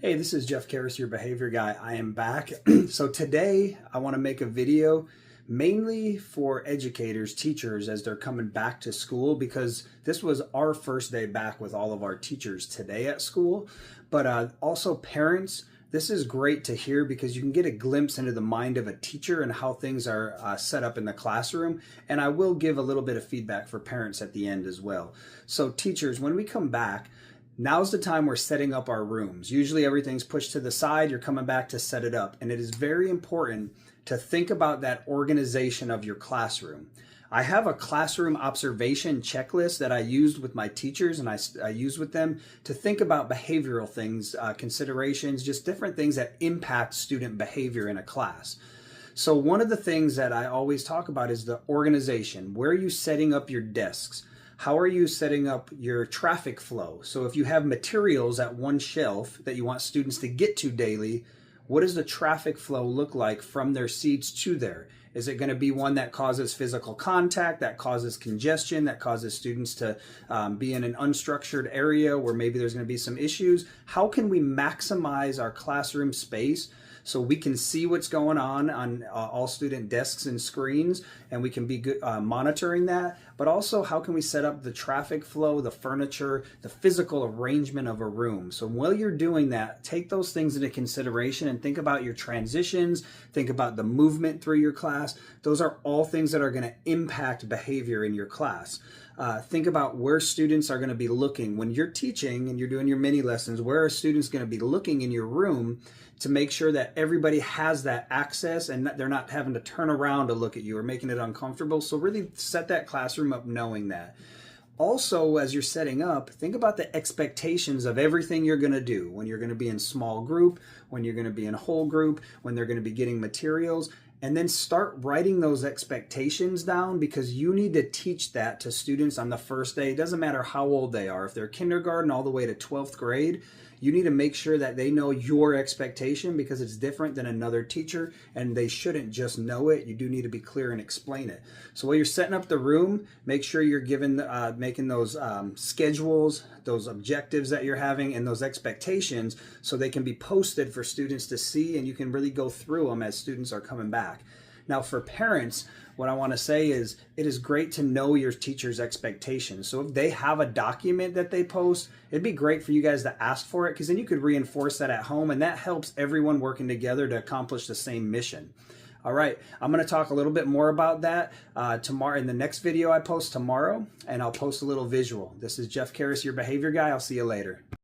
Hey, this is Jeff Karras, your behavior guy. I am back. So today I want to make a video mainly for educators, teachers, as they're coming back to school, because this was our first day back with all of our teachers today at school. But also parents, this is great to hear because you can get a glimpse into the mind of a teacher and how things are set up in the classroom. And I will give a little bit of feedback for parents at the end as well. So teachers, when we come back, now's the time we're setting up our rooms. Usually everything's pushed to the side, you're coming back to set it up. And it is very important to think about that organization of your classroom. I have a classroom observation checklist that I used with my teachers, and I use with them to think about behavioral things, considerations, just different things that impact student behavior in a class. So one of the things that I always talk about is the organization. Where are you setting up your desks? How are you setting up your traffic flow? So if you have materials at one shelf that you want students to get to daily, what does the traffic flow look like from their seats to there? Is it going to be one that causes physical contact, that causes congestion, that causes students to be in an unstructured area where maybe there's going to be some issues? How can we maximize our classroom space so we can see what's going on all student desks and screens, and we can be good, monitoring that? But also, how can we set up the traffic flow, the furniture, the physical arrangement of a room? So while you're doing that, take those things into consideration and think about your transitions, think about the movement through your class. Those are all things that are going to impact behavior in your class. Think about where students are going to be looking. When you're teaching and you're doing your mini lessons, where are students going to be looking in your room to make sure that everybody has that access and they're not having to turn around to look at you or making it uncomfortable. So really set that classroom up knowing that. Also, as you're setting up, think about the expectations of everything you're going to do. When you're going to be in small group, when you're going to be in whole group, when they're going to be getting materials. And then start writing those expectations down, because you need to teach that to students on the first day. It doesn't matter how old they are. If they're kindergarten all the way to 12th grade, you need to make sure that they know your expectation, because it's different than another teacher, and they shouldn't just know it. You do need to be clear and explain it. So while you're setting up the room, make sure you're making those schedules, those objectives that you're having, and those expectations, so they can be posted for students to see, and you can really go through them as students are coming back. Now for parents, what I want to say is it is great to know your teacher's expectations. So if they have a document that they post, it'd be great for you guys to ask for it, because then you could reinforce that at home, and that helps everyone working together to accomplish the same mission. All right, I'm going to talk a little bit more about that tomorrow in the next video I post tomorrow, and I'll post a little visual. This is Jeff Karras, your behavior guy. I'll see you later.